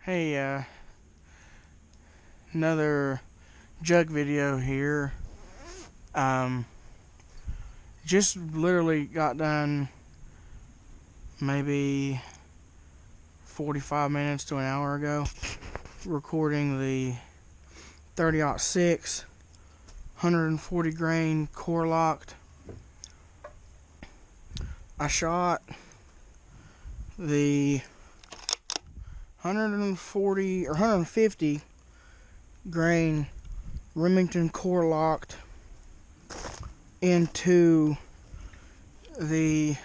Hey, another jug video here. Just literally got done maybe 45 minutes to an hour ago recording the 30-06 140 grain core locked. I shot the 140 or 150 grain Remington core locked into the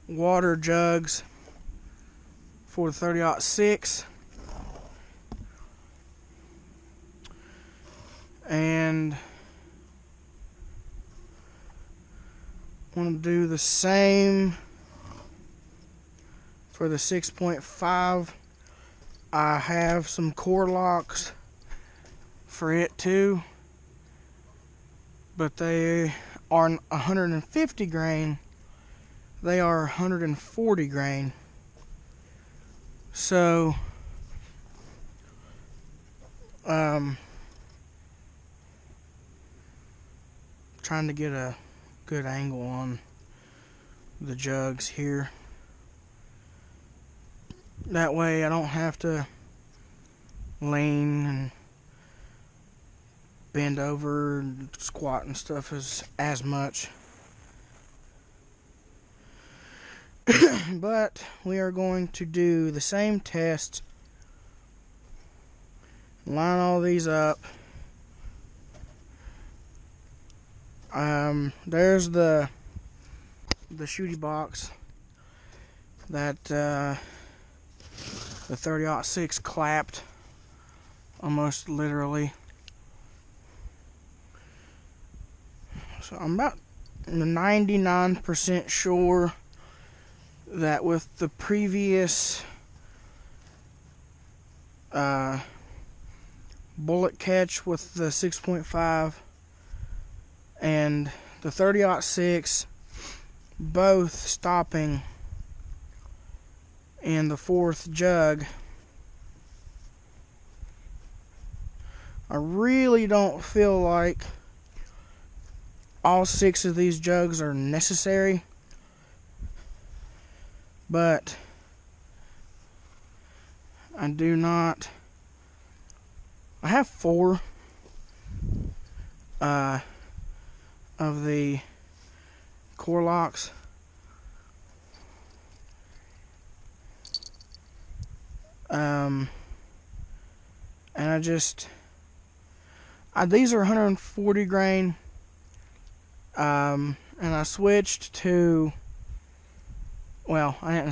water jugs for the 30-06, and want to do the same for the 6.5. I have some core locks for it too, but they are 150 grain. They are 140 grain. So trying to get a good angle on the jugs here. That way I don't have to lean and bend over and squat and stuff as much. But we are going to do the same test. Line all these up. There's the shooty box that the 30-06 clapped, almost literally. So I'm about 99% sure that with the previous bullet catch with the 6.5 and the 30-06 both stopping in the fourth jug, I really don't feel like all 6 of these jugs are necessary, but I have 4 of the core locks. And these are 140 grain, and I switched to, well, I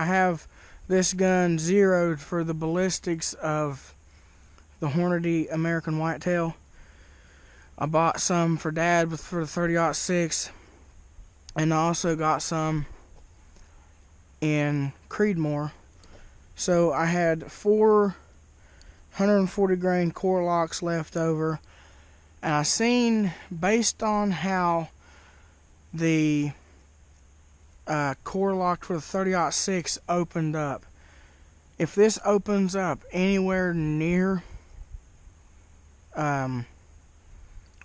have this gun zeroed for the ballistics of the Hornady American Whitetail. I bought some for Dad for the 30-06, and I also got some in Creedmoor. So I had 4 140 grain core locks left over, and I seen, based on how the core locked for the 30-06 opened up, if this opens up anywhere near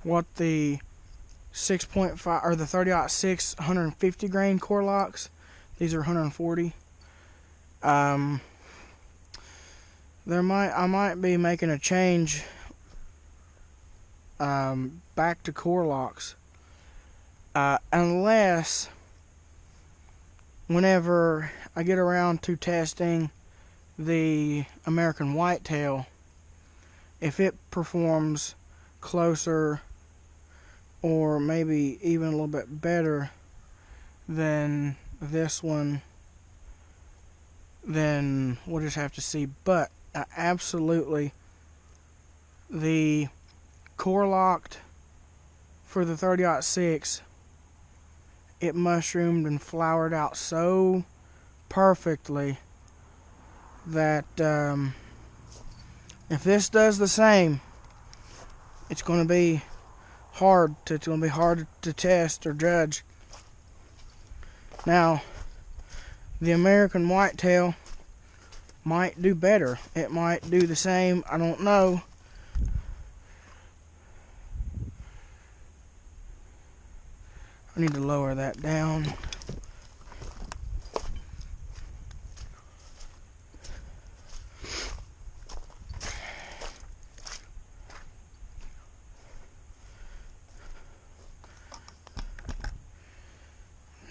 what the 6.5 or the 30-06 150 grain core locks, these are 140, I might be making a change back to core locks, unless whenever I get around to testing the American Whitetail, if it performs closer or maybe even a little bit better than this one, then we'll just have to see. But absolutely, the core locked for the 30-06, it mushroomed and flowered out so perfectly that if this does the same, it's going to be hard to test or judge. Now, the American Whitetail might do better. It might do the same. I don't know. I need to lower that down.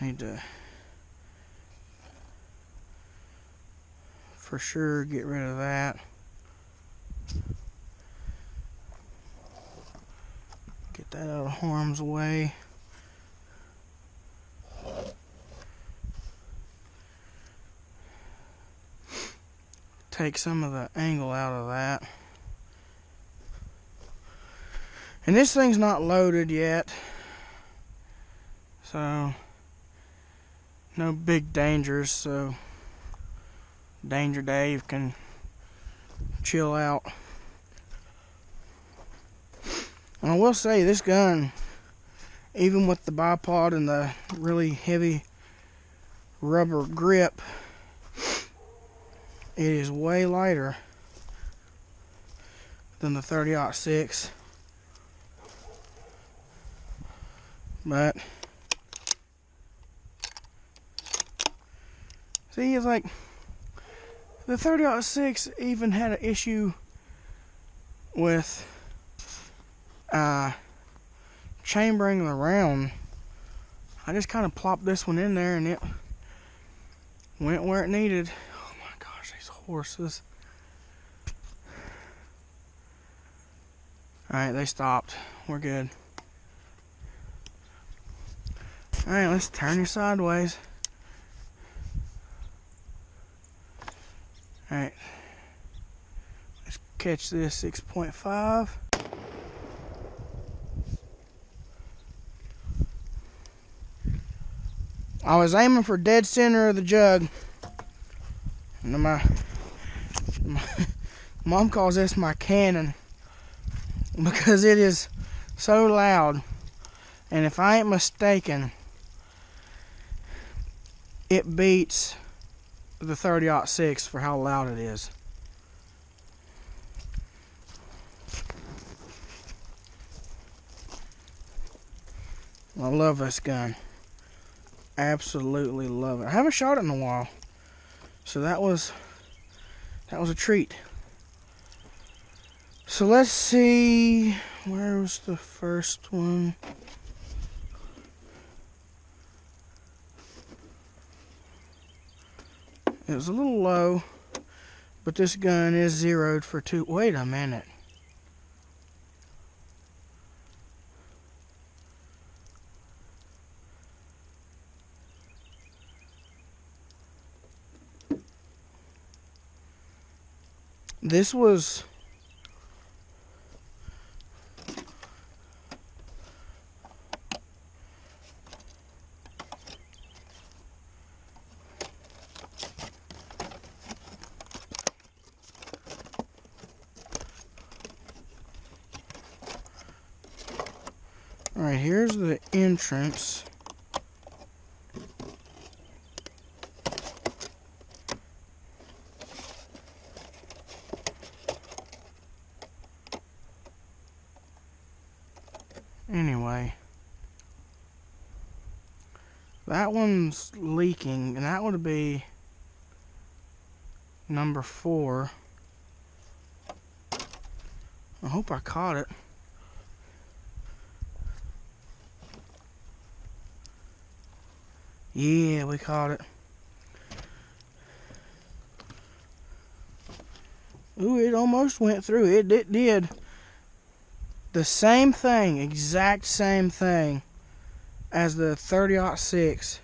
Need to for sure get rid of that. Get that out of harm's way. Take some of the angle out of that. And this thing's not loaded yet, so no big dangers, so Danger Dave can chill out. And I will say, this gun, even with the bipod and the really heavy rubber grip, it is way lighter than the 30-06. But see, it's like the 30-06 even had an issue with chambering the round. I just kind of plopped this one in there and it went where it needed. Oh my gosh, these horses. Alright, they stopped. We're good. Alright, let's turn you sideways. Alright. Let's catch this 6.5. I was aiming for dead center of the jug. And my mom calls this my cannon because it is so loud. And if I ain't mistaken, it beats the 30-06 for how loud it is. I love this gun. Absolutely love it. I haven't shot it in a while, so that was a treat. So let's see, where was the first one? It was a little low, but this gun is zeroed for 2. Wait a minute. This was Alright, here's the entrance. Anyway, that one's leaking, and that would be number 4. I hope I caught it. Yeah, we caught it. Ooh, it almost went through. It did. The same thing, exact same thing as the 30-06.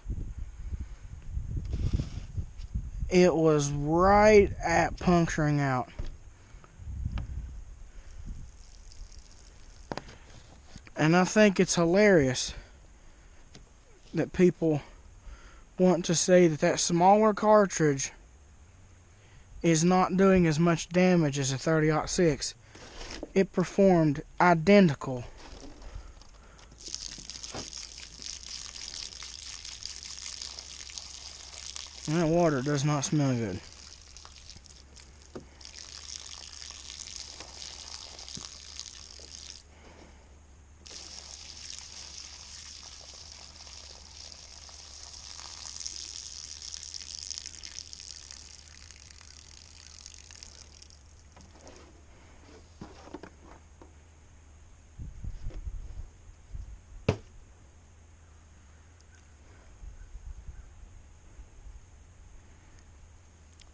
It was right at puncturing out. And I think it's hilarious that people want to say that that smaller cartridge is not doing as much damage as a 30-06. It performed identical. And that water does not smell good.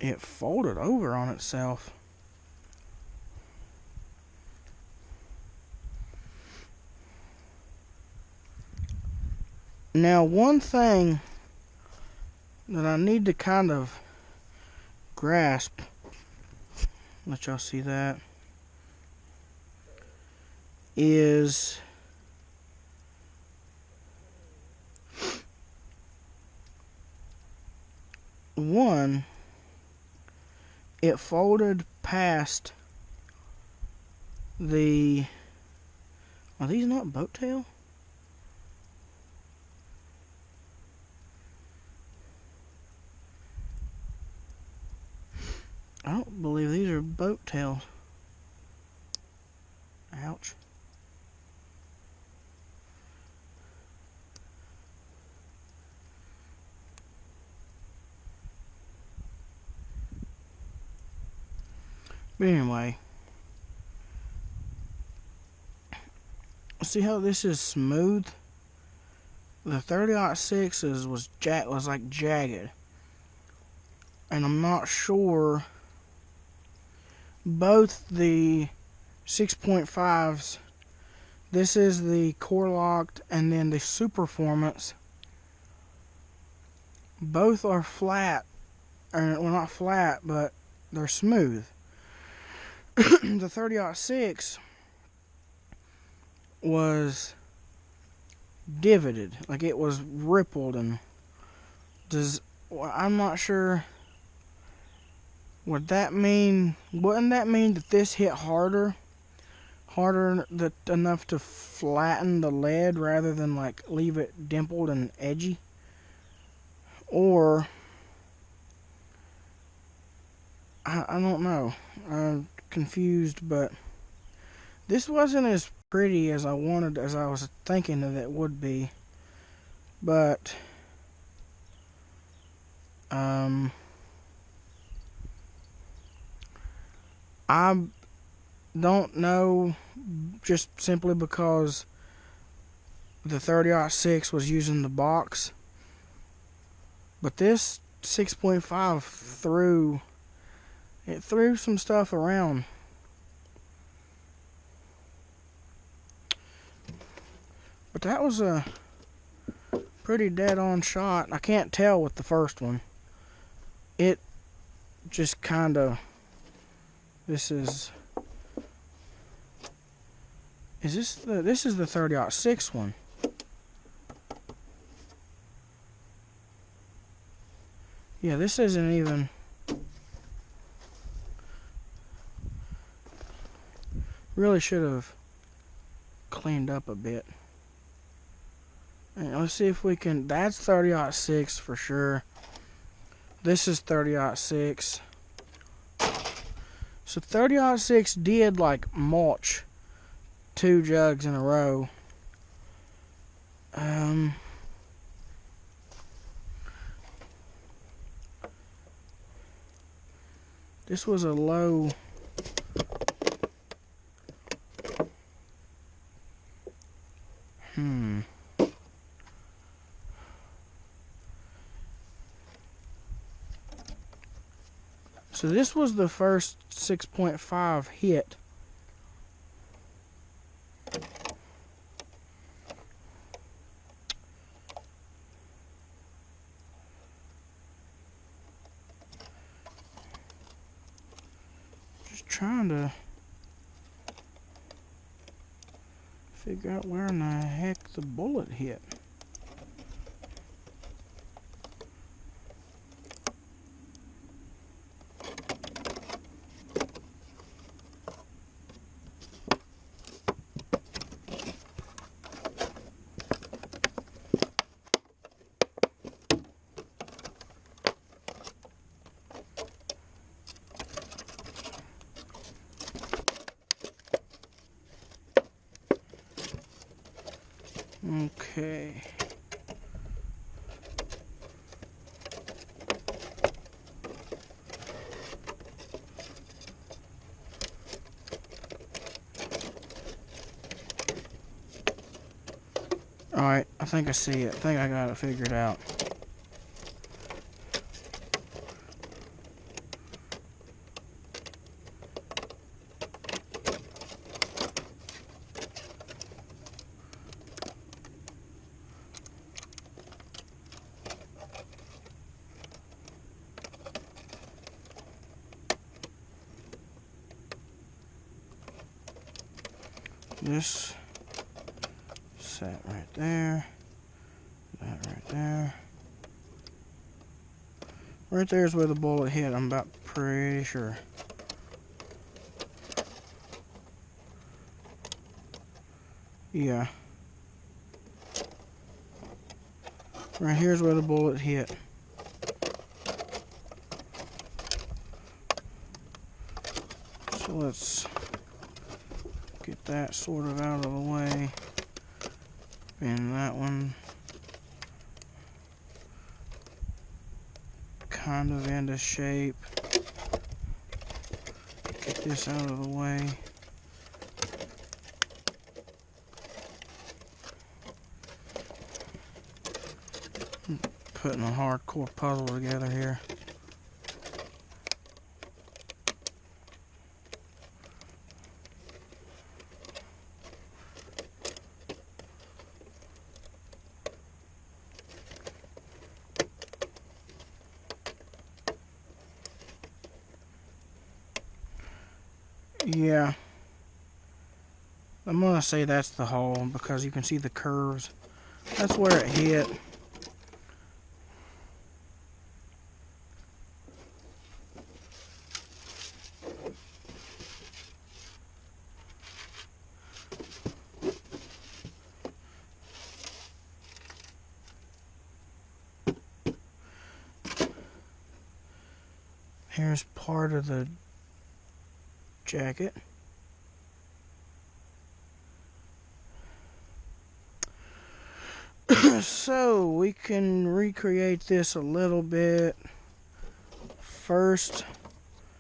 it folded over on itself. Now, one thing that I need to kind of grasp, let y'all see that, is one, it folded past the, are these not boat tail? I don't believe these are boat tails. Ouch. But anyway, see how this is smooth? The 30-06 was like jagged, and I'm not sure. Both the 6.5s, this is the core locked, and then the Superformance, both are flat, or well, not flat, but they're smooth. The 30-06 was divoted, like it was rippled, and I'm not sure. Would that mean? Wouldn't that mean that this hit harder enough to flatten the lead rather than like leave it dimpled and edgy? Or I don't know. I'm confused, but this wasn't as pretty as I was thinking that it would be. But I don't know, just simply because the 30-06 was using the box, but this 6.5 threw some stuff around. But that was a pretty dead-on shot. I can't tell with the first one. It just kind of... This is this the... This is the 30-06 one. Yeah, this isn't even... Really should have cleaned up a bit. And let's see if we can... That's 30-06 for sure. This is 30-06. So 30-06 did like mulch 2 jugs in a row. This was a low... So this was the first 6.5 hit. Just trying to figure out where in the heck the bullet hit. Okay. Alright, I think I see it. I think I got it figured out. this sat right there, that right there. Right there's where the bullet hit, I'm about pretty sure. Yeah. Right here's where the bullet hit. So let's get that sort of out of the way. And that one kind of into shape. Get this out of the way. Putting a hardcore puzzle together here. Yeah, I'm gonna say that's the hole because you can see the curves. That's where it hit. Here's part of the jacket. So we can recreate this a little bit. First,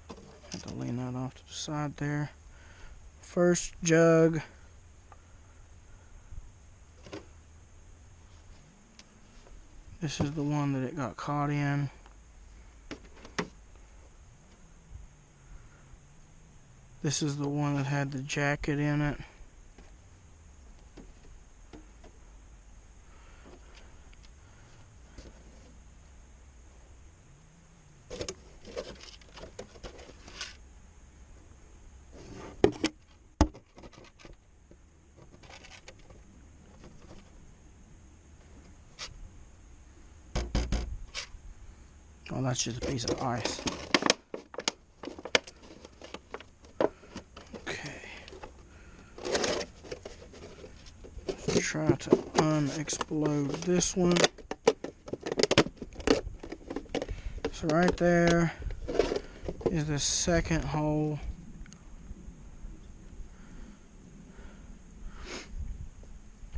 I have to lean that off to the side there. First jug. This is the one that it got caught in. This is the one that had the jacket in it. Oh, that's just a piece of ice. Okay. Let's try to unexplode this one. So right there is the second hole.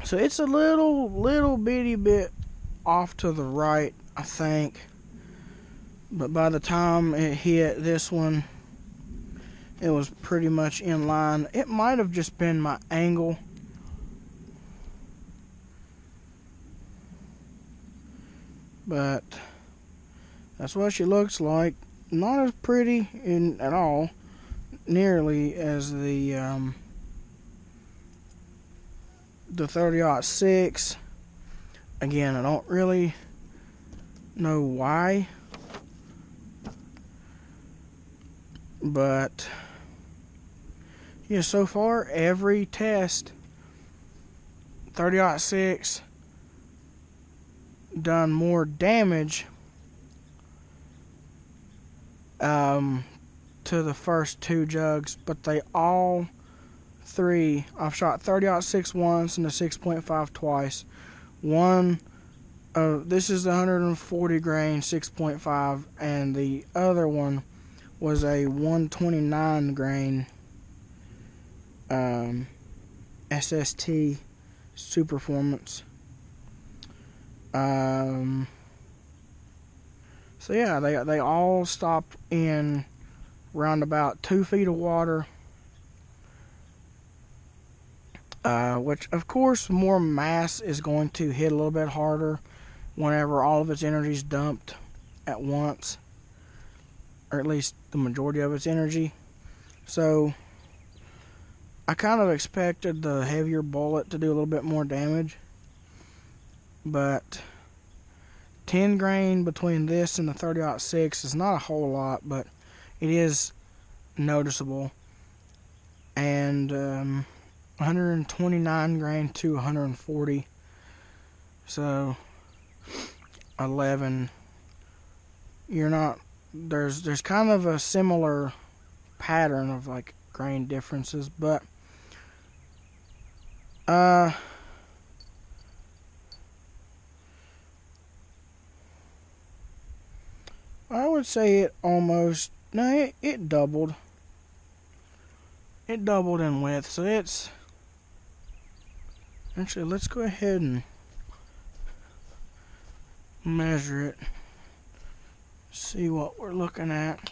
So it's a little bitty bit off to the right, I think. But by the time it hit this one, it was pretty much in line. It might have just been my angle. But that's what she looks like. Not as pretty at all, nearly as the 30-06. Again, I don't really know why. But yeah, so far every test 30-06 done more damage to the first two jugs, but they all three, I've shot 30-06 once and a 6.5 twice. One this is the 140 grain 6.5, and the other one was a 129 grain SST Superformance. So yeah, they all stopped in round about 2 feet of water, which of course more mass is going to hit a little bit harder whenever all of its energy is dumped at once, or at least the majority of its energy. So I kind of expected the heavier bullet to do a little bit more damage, but 10 grain between this and the 30-06 is not a whole lot, but it is noticeable. And 129 grain to 140. So 11. You're not, there's kind of a similar pattern of like grain differences, but I would say it almost, no, it doubled. It doubled in width, so it's, actually, let's go ahead and measure it. See what we're looking at.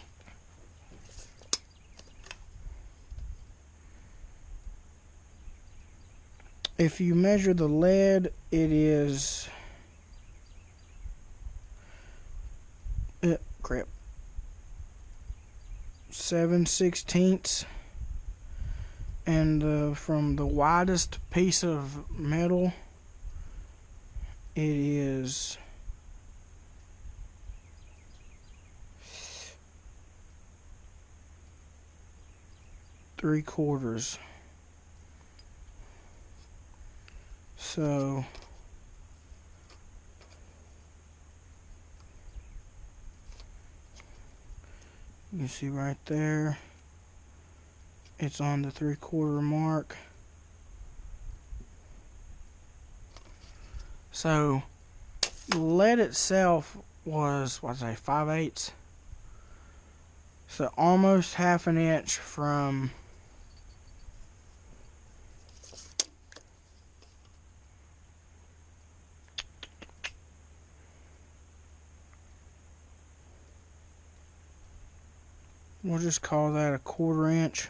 If you measure the lead, it is, crap, 7/16, and from the widest piece of metal, it is 3/4. So you can see right there, it's on the 3/4 mark. So the lead itself was, what'd I say, 5/8. So almost half an inch from we'll just call that a 1/4 inch,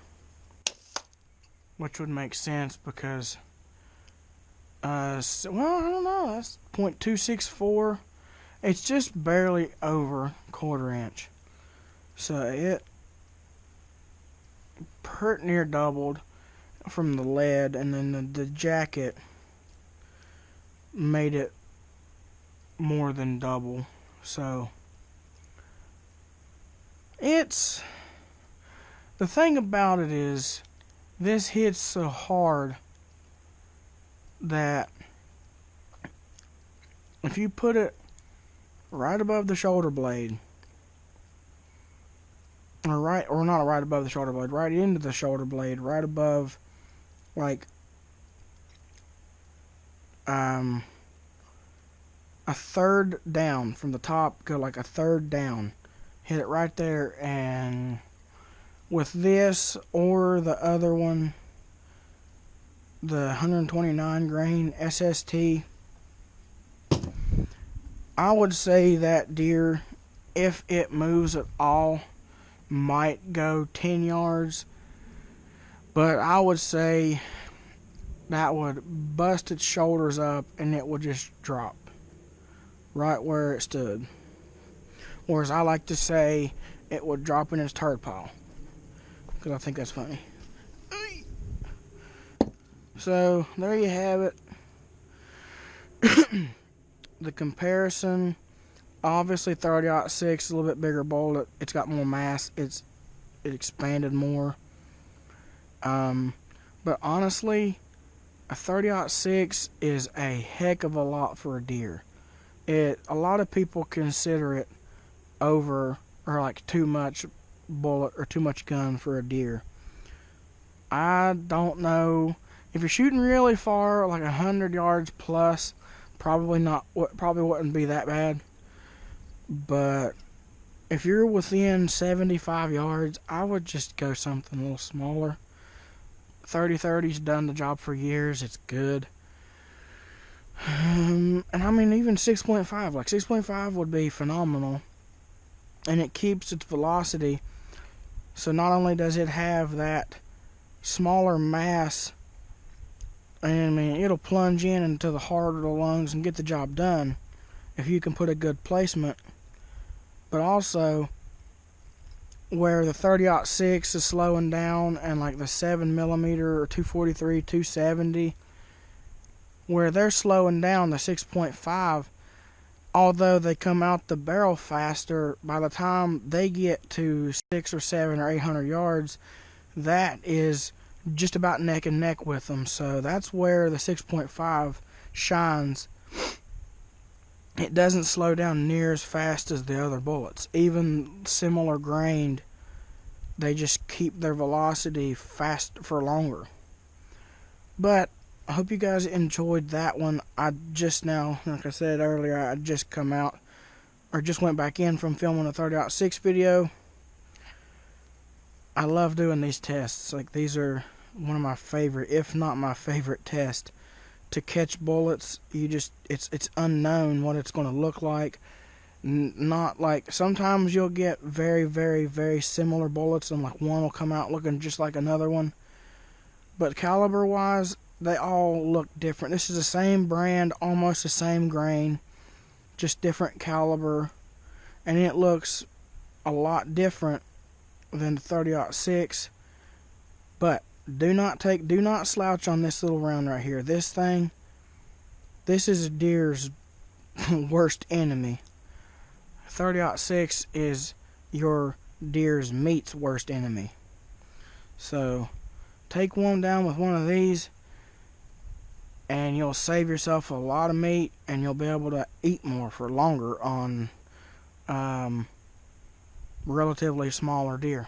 which would make sense because, well, I don't know, that's 0.264. It's just barely over 1/4 inch. So it pretty near doubled from the lead, and then the jacket made it more than double. So it's, the thing about it is this hits so hard that if you put it right above the shoulder blade, or not right above the shoulder blade, right into the shoulder blade, right above, like, a third down from the top, go like a third down, hit it right there, and with this or the other one, the 129 grain SST, I would say that deer, if it moves at all, might go 10 yards, but I would say that would bust its shoulders up and it would just drop right where it stood. Or as I like to say, it would drop in its turd pile, because I think that's funny. So there you have it. The comparison, obviously 30-06 is a little bit bigger bullet. It's got more mass. It expanded more. But honestly, a 30-06 is a heck of a lot for a deer. A lot of people consider it over, or like too much bullet or too much gun for a deer. I don't know. If you're shooting really far, like 100 yards plus, probably wouldn't be that bad. But if you're within 75 yards, I would just go something a little smaller. 30-30's done the job for years. It's good. And I mean, even 6.5, like 6.5 would be phenomenal. And it keeps its velocity. So not only does it have that smaller mass, and I mean, it'll plunge into the heart of the lungs and get the job done if you can put a good placement. But also, where the 30-06 is slowing down, and like the 7mm or 243, 270, where they're slowing down, the 6.5, although they come out the barrel faster, by the time they get to 6 or 7 or 800 yards, that is just about neck and neck with them. So that's where the 6.5 shines. It doesn't slow down near as fast as the other bullets. Even similar grained, they just keep their velocity fast for longer. But I hope you guys enjoyed that one. I just now, like I said earlier, I just come out, or just went back in from filming a 30-06 video. I love doing these tests. Like, these are one of my favorite, if not my favorite test to catch bullets. You just, it's unknown what it's going to look like. Not like, sometimes you'll get very, very, very similar bullets, and like one will come out looking just like another one. But caliber wise, they all look different. This is the same brand, almost the same grain, just different caliber, and it looks a lot different than the 30-06. But do not slouch on this little round right here. This is a deer's worst enemy. 30-06 is your deer's meat's worst enemy. So take one down with one of these, and you'll save yourself a lot of meat, and you'll be able to eat more for longer on relatively smaller deer.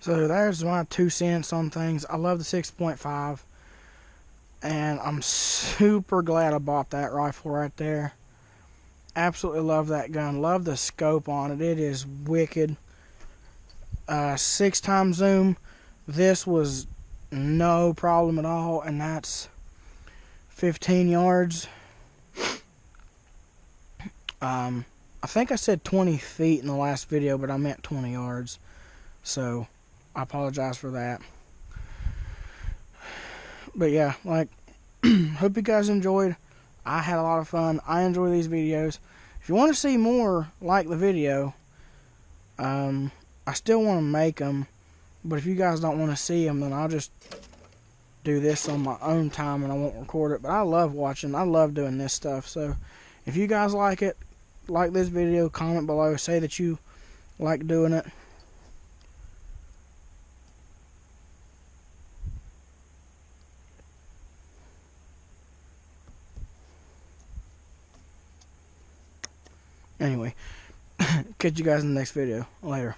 So there's my 2 cents on things. I love the 6.5, and I'm super glad I bought that rifle right there. Absolutely love that gun. Love the scope on it. It is wicked. 6x zoom. This was no problem at all, and that's 15 yards. I think I said 20 feet in the last video, but I meant 20 yards. So I apologize for that. But yeah, like, hope you guys enjoyed. I had a lot of fun. I enjoy these videos. If you want to see more like the video, I still want to make them. But if you guys don't want to see them, then I'll just do this on my own time and I won't record it. But I love watching. I love doing this stuff. So if you guys like it, like this video, comment below. Say that you like doing it. Anyway, catch you guys in the next video. Later.